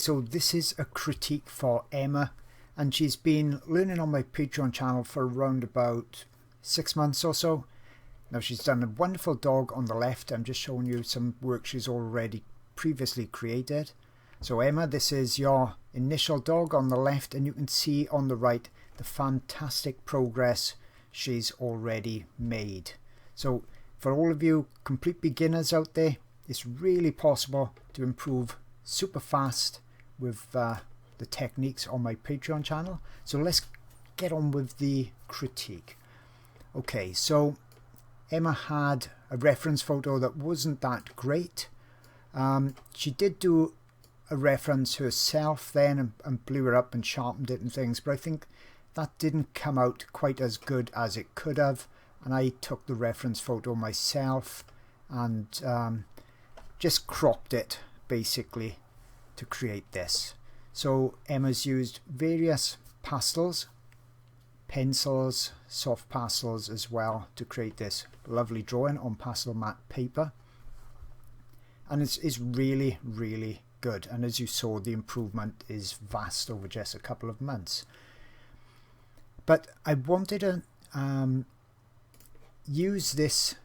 so this is a critique for Emma, and she's been learning on my Patreon channel for around about 6 months or so. Now she's done a wonderful dog on the left. I'm just showing you some work she's already previously created. So Emma, this is your initial dog on the left, and you can see on the right the fantastic progress she's already made. So for all of you complete beginners out there, it's really possible to improve super fast with the techniques on my Patreon channel. So let's get on with the critique. Okay, so Emma had a reference photo that wasn't that great. She did do a reference herself then and blew it up and sharpened it and things, but I think that didn't come out quite as good as it could have, and I took the reference photo myself and just cropped it basically to create this. So Emma's used various pastels, pencils, soft pastels as well to create this lovely drawing on pastel matte paper, and it's really good, and as you saw, the improvement is vast over just a couple of months. But I wanted to use this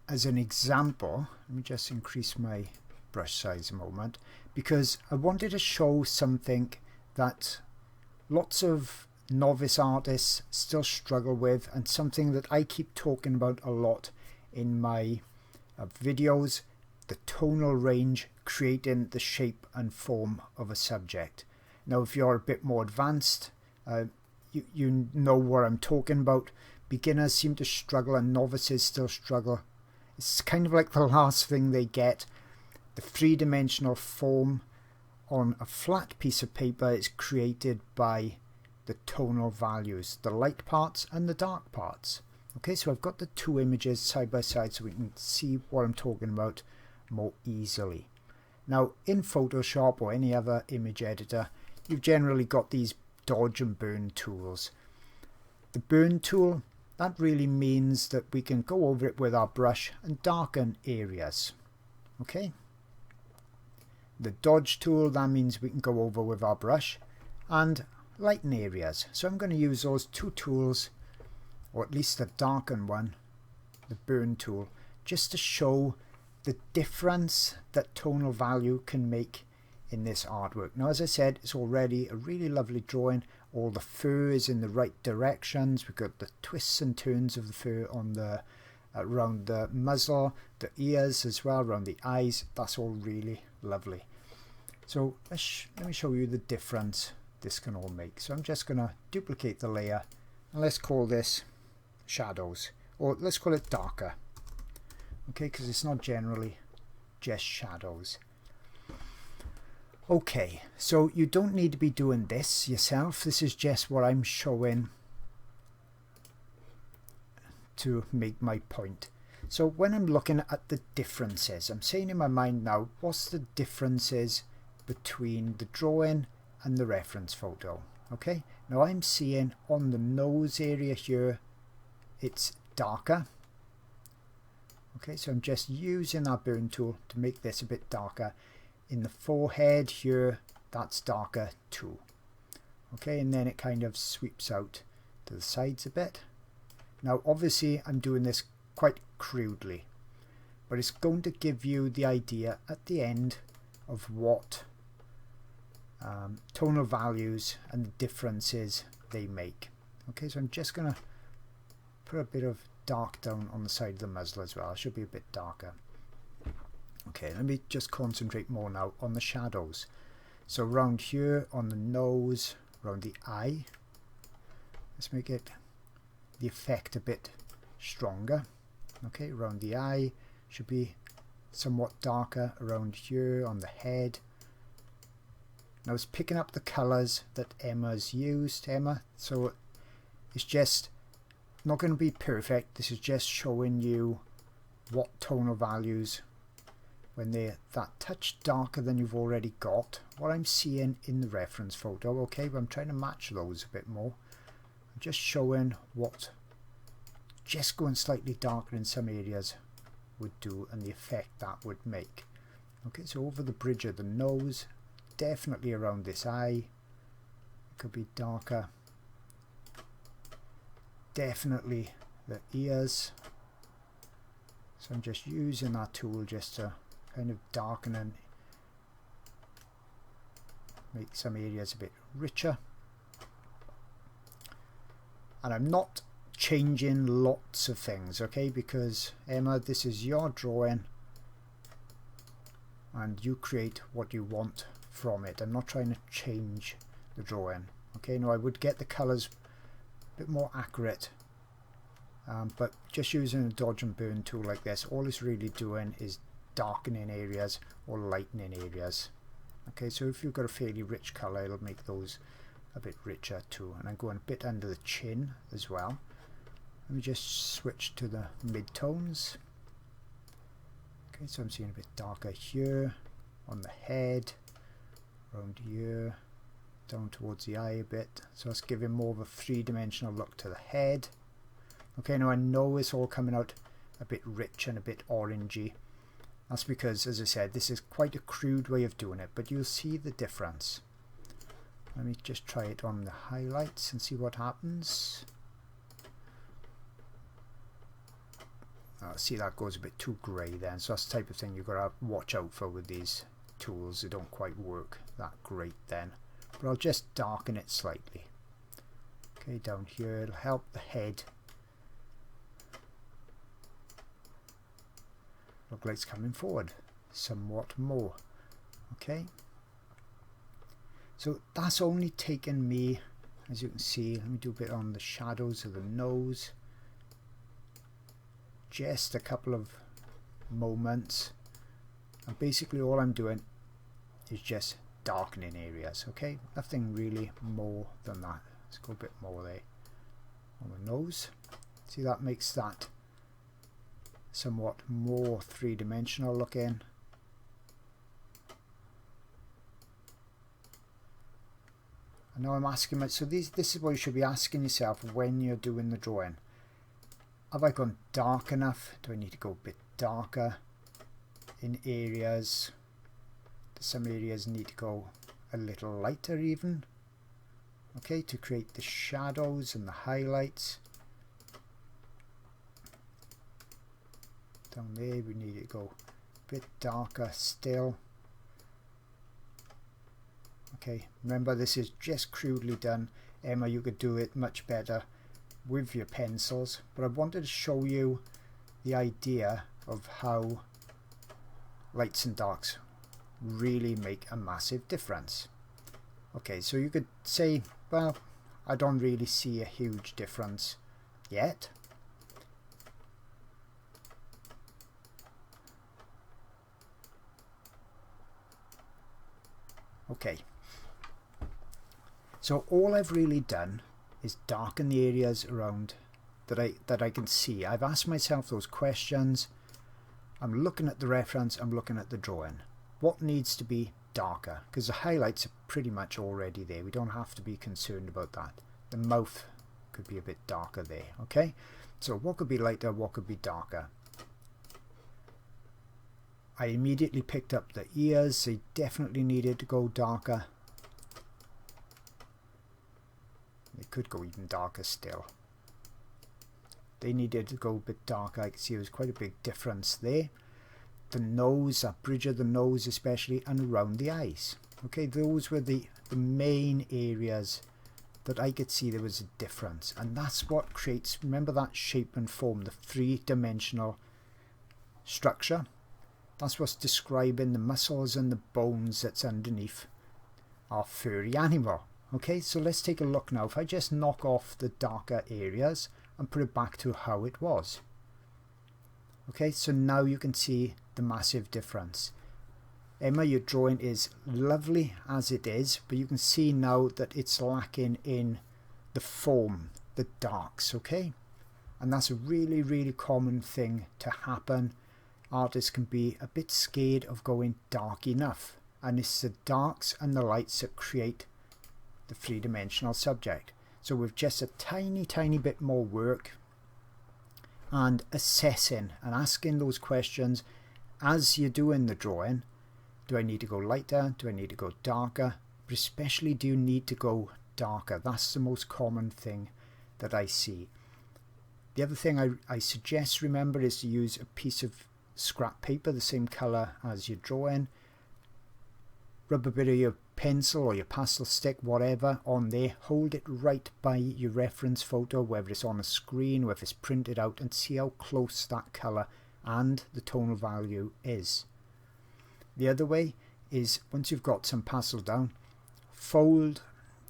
as an example. Let me just increase my brush size a moment, because I wanted to show something that lots of novice artists still struggle with, and something that I keep talking about a lot in my videos: the tonal range, creating the shape and form of a subject. Now if you're a bit more advanced, you know what I'm talking about. Beginners seem to struggle and novices still struggle. It's kind of like the last thing they get. The three-dimensional form on a flat piece of paper is created by the tonal values, the light parts and the dark parts. Okay, so I've got the two images side by side so we can see what I'm talking about more easily. Now in Photoshop or any other image editor, you've generally got these dodge and burn tools. The burn tool, that really means that we can go over it with our brush and darken areas. Okay. The dodge tool, that means we can go over with our brush and lighten areas. So I'm going to use those two tools, or at least the darken one, the burn tool, just to show the difference that tonal value can make in this artwork. Now as I said, it's already a really lovely drawing. All the fur is in the right directions. We've got the twists and turns of the fur on the around the muzzle, the ears as well, around the eyes. That's all really lovely. So let me show you the difference this can all make. So I'm just going to duplicate the layer, and let's call this shadows, or let's call it darker. Okay, because it's not generally just shadows. Okay, so you don't need to be doing this yourself. This is just what I'm showing to make my point. So when I'm looking at the differences, I'm saying in my mind now, what's the differences between the drawing and the reference photo? Okay, now I'm seeing on the nose area here, it's darker. Okay, so I'm just using that burn tool to make this a bit darker. In the forehead here, that's darker too. Okay, and then it kind of sweeps out to the sides a bit. Now obviously I'm doing this quite crudely, but it's going to give you the idea at the end of what tonal values and the differences they make. Okay, so I'm just going to put a bit of dark down on the side of the muzzle as well. It should be a bit darker. Okay, let me just concentrate more now on the shadows. So around here on the nose, around the eye, let's make it the effect a bit stronger. Okay, around the eye should be somewhat darker. Around here on the head. Now it's picking up the colors that Emma's used. So it's just not going to be perfect. This is just showing you what tonal values, when they're that touch darker than you've already got, what I'm seeing in the reference photo. Okay, but I'm trying to match those a bit more. I'm just showing what just going slightly darker in some areas would do and the effect that would make. Okay, so over the bridge of the nose, definitely around this eye. It could be darker. Definitely the ears. So I'm just using that tool just to kind of darken and make some areas a bit richer. And I'm not changing lots of things, okay, because Emma, this is your drawing and you create what you want from it. I'm not trying to change the drawing, okay. Now I would get the colours a bit more accurate, but just using a dodge and burn tool like this, all it's really doing is darkening areas or lightening areas. Okay, so if you've got a fairly rich colour, it'll make those a bit richer too. And I'm going a bit under the chin as well. Let me just switch to the mid-tones. Okay, so I'm seeing a bit darker here on the head, around here, down towards the eye a bit. So let's give him more of a three-dimensional look to the head. Okay, now I know it's all coming out a bit rich and a bit orangey. That's because, as I said, this is quite a crude way of doing it, but you'll see the difference. Let me just try it on the highlights and see what happens. See, that goes a bit too grey then, so that's the type of thing you've got to watch out for with these tools. They don't quite work that great then. But I'll just darken it slightly. Okay, down here, it'll help the head look like it's coming forward somewhat more. Okay, so that's only taken me, as you can see, let me do a bit on the shadows of the nose, just a couple of moments, and basically all I'm doing is just darkening areas. Okay, nothing really more than that. Let's go a bit more there on the nose. See, that makes that somewhat more three-dimensional looking. And now I'm asking myself, so this is what you should be asking yourself when you're doing the drawing. Have I gone dark enough? Do I need to go a bit darker in areas? Do some areas need to go a little lighter even? Okay, to create the shadows and the highlights. Down there we need to go a bit darker still. Okay, remember this is just crudely done. Emma, you could do it much better with your pencils, but I wanted to show you the idea of how lights and darks really make a massive difference. Okay, so you could say, well, I don't really see a huge difference yet. Okay, so all I've really done is darken the areas around that I can see. I've asked myself those questions. I'm looking at the reference, I'm looking at the drawing. What needs to be darker? Because the highlights are pretty much already there. We don't have to be concerned about that. The mouth could be a bit darker there. Okay, so what could be lighter, what could be darker? I immediately picked up the ears. They definitely needed to go darker. They could go even darker still. They needed to go a bit darker. I can see there was quite a big difference there. The nose, that bridge of the nose especially, and around the eyes. Okay, those were the main areas that I could see there was a difference. And that's what creates, remember that shape and form, the three-dimensional structure? That's what's describing the muscles and the bones that's underneath our furry animal. Okay, so let's take a look now. If I just knock off the darker areas and put it back to how it was. Okay, so now you can see the massive difference. Emma, your drawing is lovely as it is, but you can see now that it's lacking in the form, the darks, okay? And that's a really, really common thing to happen. Artists can be a bit scared of going dark enough, and it's the darks and the lights that create the three-dimensional subject. So with just a tiny bit more work and assessing and asking those questions as you're doing the drawing, Do I need to go lighter? Do I need to go darker? But especially, do you need to go darker? That's the most common thing that I see. The other thing I suggest, remember, is to use a piece of scrap paper the same colour as your drawing. Rub a bit of your pencil or your pastel stick, whatever, on there. Hold it right by your reference photo, whether it's on a screen, whether it's printed out, and see how close that colour and the tonal value is. The other way is, once you've got some pastel down, fold,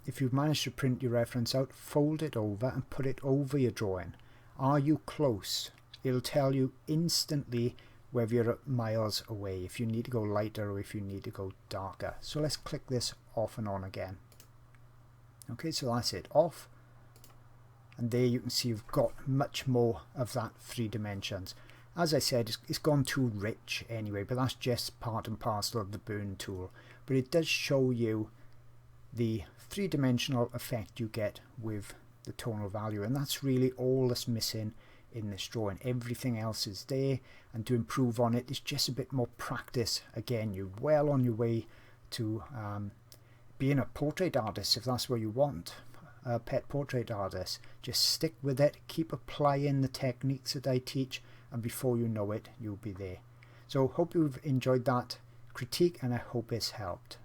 if you've managed to print your reference out, fold it over and put it over your drawing. Are you close? It'll tell you instantly whether you're miles away, if you need to go lighter or if you need to go darker. So let's click this off and on again. Okay, so that's it, off. And there you can see you've got much more of that 3 dimensions. As I said, it's gone too rich anyway, but that's just part and parcel of the burn tool. But it does show you the 3-dimensional effect you get with the tonal value, and that's really all that's missing in this drawing. Everything else is there, and to improve on it is just a bit more practice. Again, you're well on your way to being a portrait artist, if that's what you want, a pet portrait artist. Just stick with it, keep applying the techniques that I teach, and before you know it, you'll be there. So hope you've enjoyed that critique, and I hope it's helped.